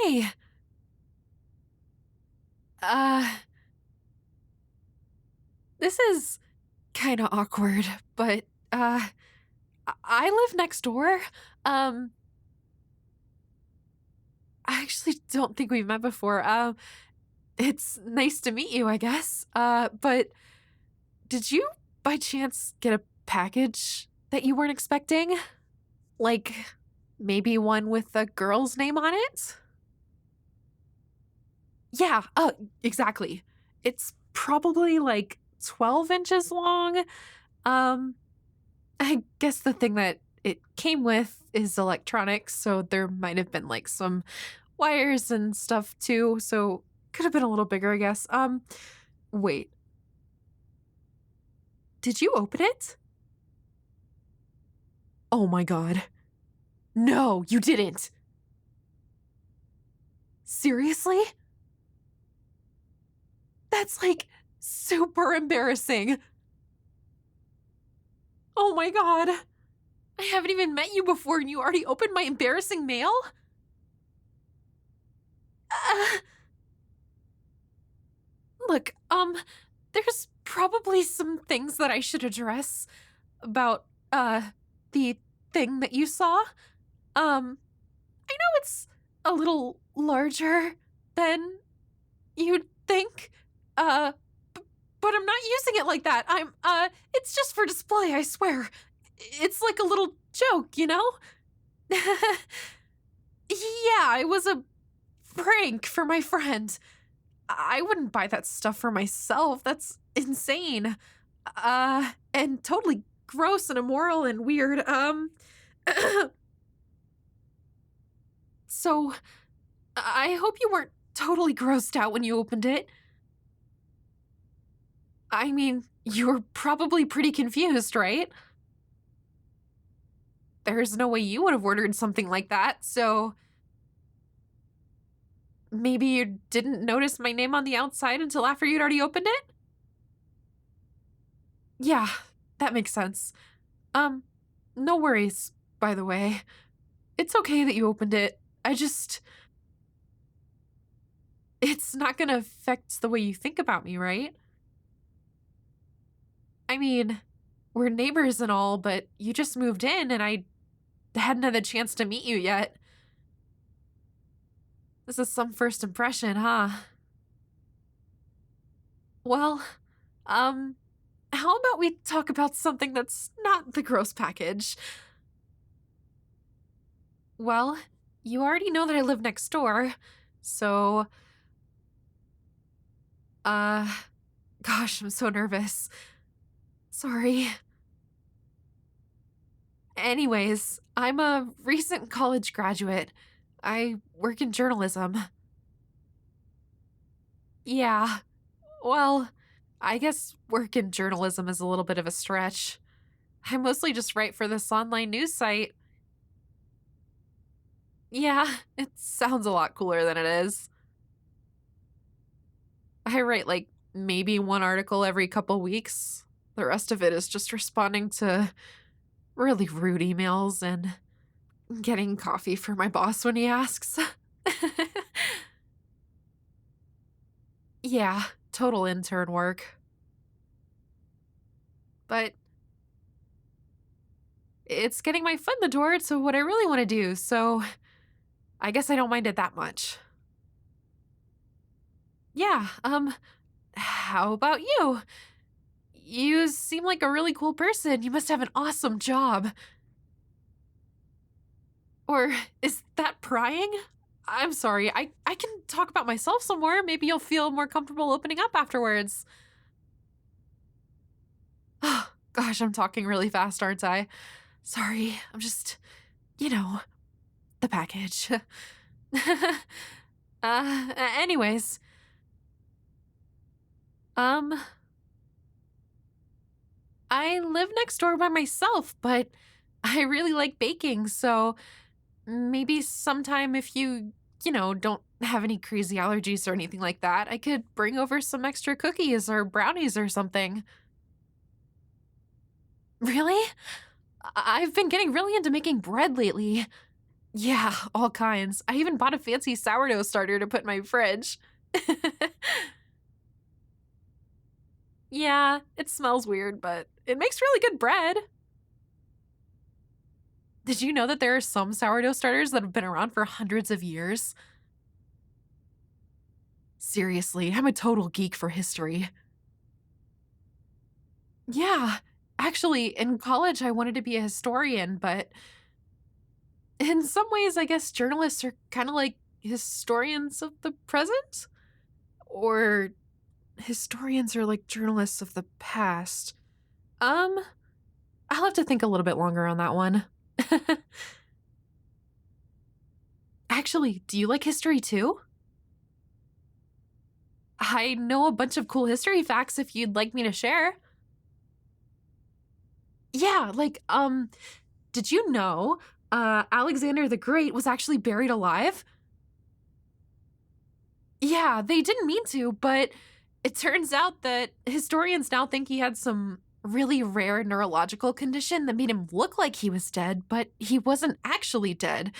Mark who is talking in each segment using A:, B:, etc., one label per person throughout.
A: Hey. Uh, this is kind of awkward, but I live next door. Um, I actually don't think we've met before. It's nice to meet you, I guess. But did you by chance get a package that you weren't expecting? Like maybe one with a girl's name on it? Yeah, exactly. It's probably like 12 inches long. Um, I guess the thing that it came with is electronics, so there might have been like some wires and stuff too, so could have been a little bigger, I guess. Wait, did you open it? Oh my god. No, you didn't. Seriously? That's like super embarrassing. Oh my god. I haven't even met you before and you already opened my embarrassing mail? Uh, Look, there's probably some things that I should address about, the thing that you saw. I know it's a little larger than you'd think, uh, but I'm not using it like that. It's just for display, I swear. It's like a little joke, you know? Yeah, it was a prank for my friend. I wouldn't buy that stuff for myself. That's insane. And totally gross and immoral and weird. So I hope you weren't totally grossed out when you opened it. I mean, you were probably pretty confused, right? There's no way you would have ordered something like that, so maybe you didn't notice my name on the outside until after you'd already opened it? Yeah, that makes sense. Um, no worries, by the way. It's okay that you opened it. It's not gonna affect the way you think about me, right? I mean, we're neighbors and all, but you just moved in and I hadn't had the chance to meet you yet. This is some first impression, huh? Well, um, how about we talk about something that's not the gross package? Well, you already know that I live next door, so, uh, gosh, I'm so nervous. Sorry. Anyways, I'm a recent college graduate. I work in journalism. Yeah, well, I guess work in journalism is a little bit of a stretch. I mostly just write for this online news site. Yeah, it sounds a lot cooler than it is. I write like maybe one article every couple weeks. The rest of it is just responding to really rude emails and getting coffee for my boss when he asks. Yeah, total intern work. But it's getting my foot in the door to what I really want to do, so I guess I don't mind it that much. Yeah, how about you? You seem like a really cool person. You must have an awesome job. Or is that prying? I'm sorry. I can talk about myself some more. Maybe you'll feel more comfortable opening up afterwards. Oh, gosh, I'm talking really fast, aren't I? Sorry. I'm just, you know, the package. Anyways, um, I live next door by myself, but I really like baking, so maybe sometime if you don't have any crazy allergies or anything like that, I could bring over some extra cookies or brownies or something. Really? I've been getting really into making bread lately. Yeah, all kinds. I even bought a fancy sourdough starter to put in my fridge. Yeah, it smells weird, but it makes really good bread. Did you know that there are some sourdough starters that have been around for hundreds of years? Seriously, I'm a total geek for history. Yeah, actually, in college, I wanted to be a historian, but in some ways, I guess journalists are kind of like historians of the present, or historians are like journalists of the past. Um, I'll have to think a little bit longer on that one. Actually, do you like history too? I know a bunch of cool history facts if you'd like me to share. Yeah, like, did you know Alexander the Great was actually buried alive? Yeah, they didn't mean to, but it turns out that historians now think he had some really rare neurological condition that made him look like he was dead, but he wasn't actually dead.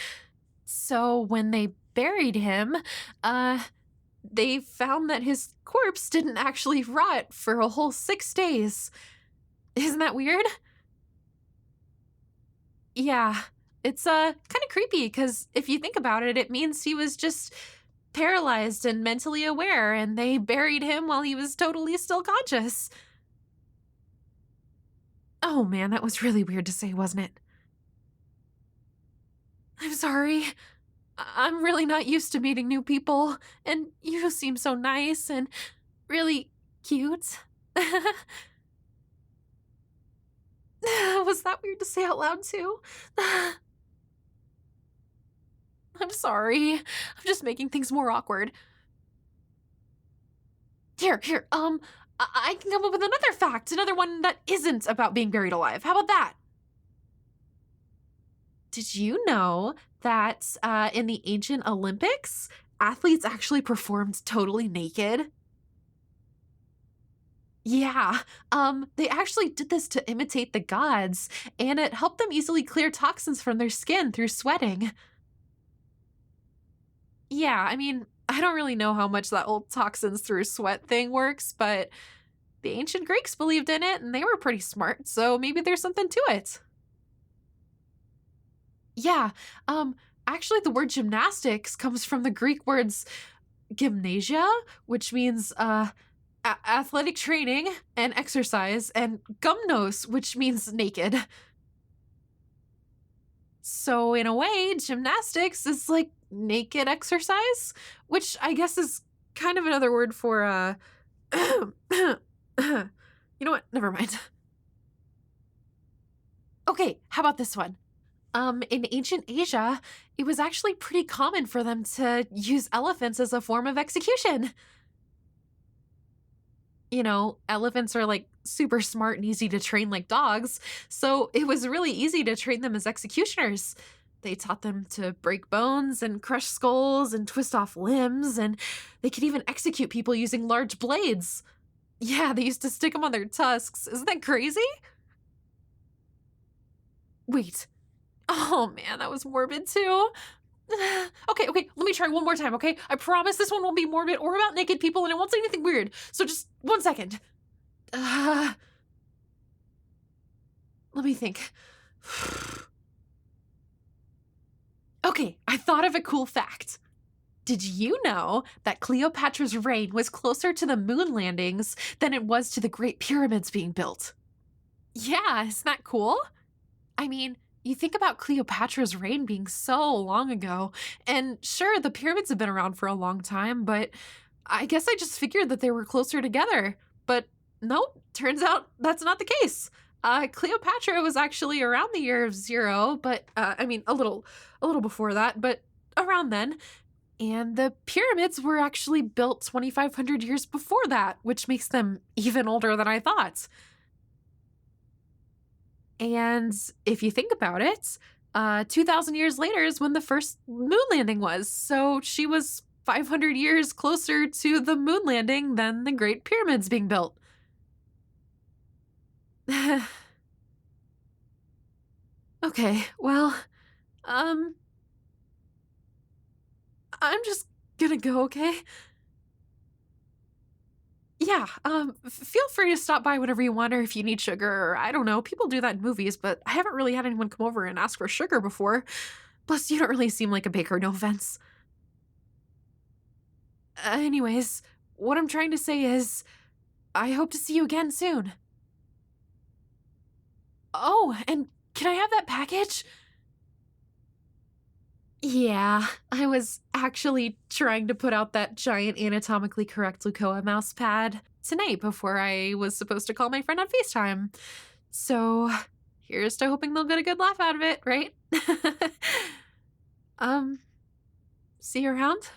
A: So when they buried him, uh, they found that his corpse didn't actually rot for a whole 6 days. Isn't that weird? Yeah. It's kind of creepy because if you think about it, it means he was just paralyzed and mentally aware, and they buried him while he was totally still conscious. Oh man, that was really weird to say, wasn't it? I'm sorry. I'm really not used to meeting new people, and you seem so nice and really cute. Was that weird to say out loud too? I'm sorry. I'm just making things more awkward. Here, I can come up with another fact, another one that isn't about being buried alive. How about that? Did you know that in the ancient Olympics, athletes actually performed totally naked? Yeah, they actually did this to imitate the gods, and it helped them easily clear toxins from their skin through sweating. Yeah, I mean, I don't really know how much that whole toxins through sweat thing works, but the ancient Greeks believed in it and they were pretty smart, so maybe there's something to it. Yeah, um, actually, the word gymnastics comes from the Greek words gymnasia, which means athletic training and exercise, and gymnos, which means naked. So, in a way, gymnastics is like naked exercise, which I guess is kind of another word for, you know what? Never mind. Okay, how about this one? In ancient Asia, it was actually pretty common for them to use elephants as a form of execution. Elephants are like super smart and easy to train like dogs, so it was really easy to train them as executioners. They taught them to break bones and crush skulls and twist off limbs, and they could even execute people using large blades. Yeah, they used to stick them on their tusks. Isn't that crazy? Wait. Oh man, that was morbid too. Okay, let me try one more time, okay? I promise this one won't be morbid or about naked people and it won't say anything weird. So just 1 second. Uh, Let me think. Okay, I thought of a cool fact. Did you know that Cleopatra's reign was closer to the moon landings than it was to the Great Pyramids being built? Yeah, isn't that cool? I mean, you think about Cleopatra's reign being so long ago, and sure, the pyramids have been around for a long time, but I guess I just figured that they were closer together. But nope, turns out that's not the case. Cleopatra was actually around the year of zero, but I mean, a little before that, but around then. And the pyramids were actually built 2,500 years before that, which makes them even older than I thought. And if you think about it, 2,000 years later is when the first moon landing was. So she was 500 years closer to the moon landing than the Great Pyramids being built. Okay, well, um, I'm just gonna go, okay? Yeah, feel free to stop by whenever you want or if you need sugar or I don't know. People do that in movies, but I haven't really had anyone come over and ask for sugar before. Plus, you don't really seem like a baker, no offense. Anyways, what I'm trying to say is, I hope to see you again soon. Oh, and can I have that package? Yeah, I was actually trying to put out that giant anatomically correct Lucoa mouse pad tonight before I was supposed to call my friend on FaceTime. So, here's to hoping they'll get a good laugh out of it, right? um, See you around?